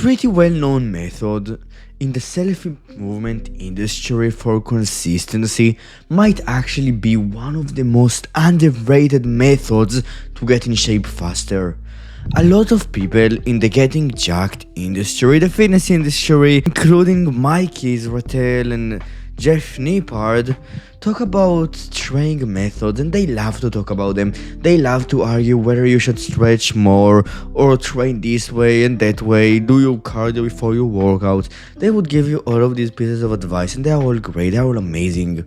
pretty well-known method in the self-improvement industry for consistency might actually be one of the most underrated methods to get in shape faster. A lot of people in the getting jacked industry, the fitness industry, including Mikey Israel and Jeff Nippard, talk about training methods, and they love to talk about them. They love to argue whether you should stretch more or train this way and that way, do your cardio before your workout. They would give you all of these pieces of advice, and they are all great, they are all amazing.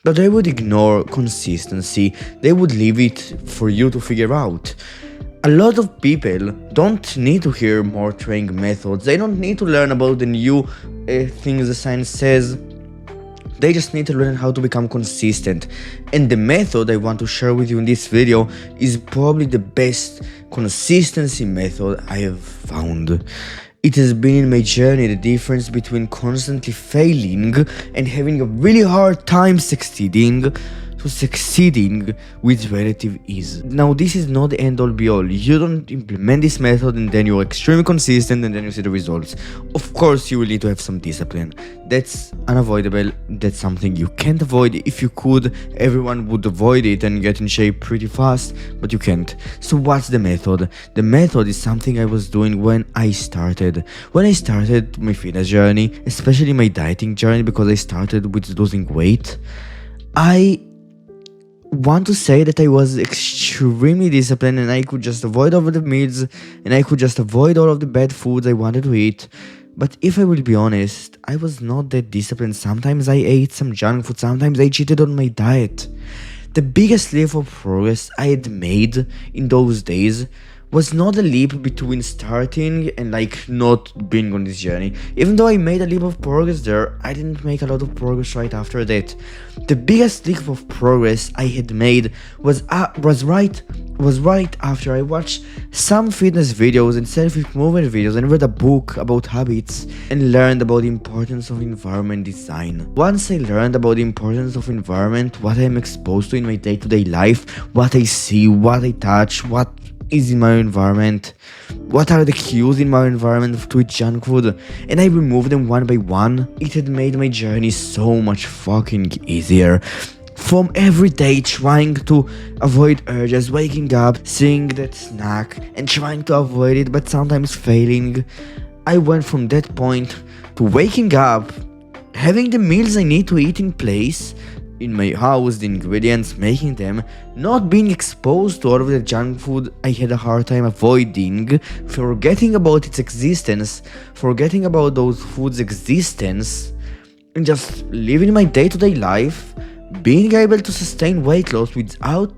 But they would ignore consistency. They would leave it for you to figure out. A lot of people don't need to hear more training methods. They don't need to learn about the new things the science says. They just need to learn how to become consistent. And the method I want to share with you in this video is probably the best consistency method I have found. It has been in my journey the difference between constantly failing and having a really hard time succeeding to succeeding with relative ease. Now, this is not the end all be all. You don't implement this method and then you're extremely consistent and then you see the results. Of course, you will need to have some discipline. That's unavoidable. That's something you can't avoid. If you could, everyone would avoid it and get in shape pretty fast, but you can't. So what's the method? The method is something I was doing when I started. When I started my fitness journey, especially my dieting journey, because I started with losing weight, I want to say that I was extremely disciplined and I could just avoid all of the meals and I could just avoid all of the bad foods I wanted to eat. But if I will be honest, I was not that disciplined. Sometimes I ate some junk food, sometimes I cheated on my diet. The biggest leap of progress I had made in those days was not a leap between starting and not being on this journey. Even though I made a leap of progress there, I didn't make a lot of progress right after that. The biggest leap of progress I had made was right after I watched some fitness videos and self-improvement videos and read a book about habits and learned about the importance of environment design. Once I learned about the importance of environment, what I am exposed to in my day-to-day life, what I see, what I touch, what is in my environment, what are the cues in my environment to eat junk food, and I removed them one by one, it had made my journey so much fucking easier. From every day trying to avoid urges, waking up, seeing that snack and trying to avoid it but sometimes failing, I went from that point to waking up, having the meals I need to eat in place, in my house, the ingredients, making them, not being exposed to all of the junk food I had a hard time avoiding, forgetting about its existence, forgetting about those foods' existence, and just living my day-to-day life, being able to sustain weight loss without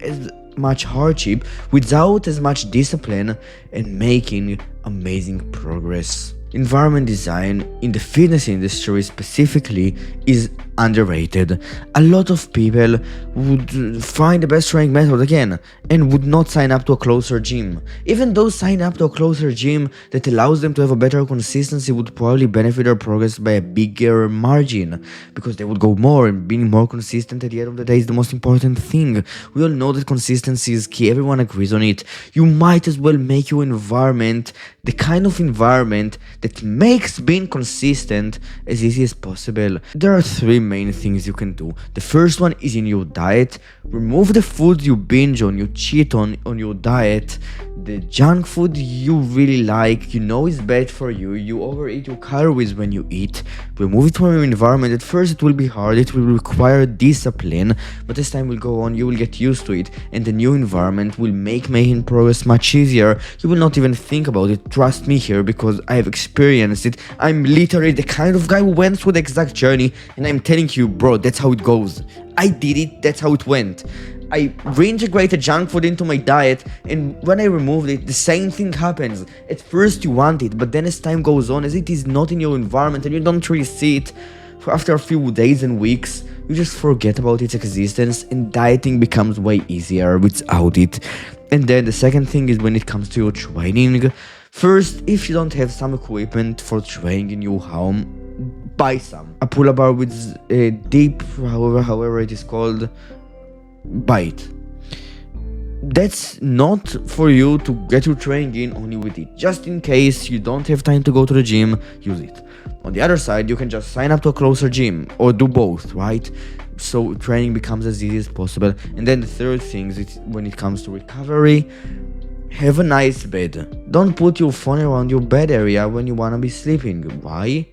as much hardship, without as much discipline, and making amazing progress. Environment design in the fitness industry specifically is underrated. A lot of people would find the best training method again and would not sign up to a closer gym. Even those sign up to a closer gym that allows them to have a better consistency would probably benefit their progress by a bigger margin because they would go more, and being more consistent at the end of the day is the most important thing. We all know that consistency is key, everyone agrees on it. You might as well make your environment the kind of environment that makes being consistent as easy as possible. There are three main things you can do. The first one is in your diet. Remove the foods you binge on, you cheat on your diet, the junk food you really like, you know is bad for you, you overeat your calories when you eat. Remove it from your environment. At first it will be hard, it will require discipline, but as time will go on you will get used to it, and the new environment will make making progress much easier. You will not even think about it. Trust me here, because I have experienced it. I'm literally the kind of guy who went through the exact journey, and I'm telling you, bro, that's how it goes. I did it, that's how it went. I reintegrated junk food into my diet, and when I removed it, the same thing happens. At first you want it, but then as time goes on, as it is not in your environment and you don't really see it, after a few days and weeks, you just forget about its existence, and dieting becomes way easier without it. And then the second thing is when it comes to your training. First, if you don't have some equipment for training in your home, buy some. A pull-up bar with a deep, however it is called, buy it. that's not for you to get your training in only with it. Just in case you don't have time to go to the gym, use it. On the other side, you can just sign up to a closer gym or do both, right? So training becomes as easy as possible. And then the third thing is when it comes to recovery, have a nice bed. Don't put your phone around your bed area when you wanna be sleeping. Why?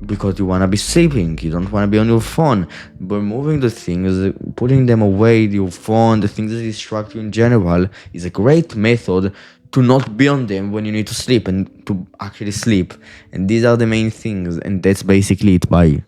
Because you wanna be sleeping. You don't wanna be on your phone. But removing the things, putting them away, your phone, the things that distract you in general, is a great method to not be on them when you need to sleep and to actually sleep. And these are the main things. And that's basically it. Bye.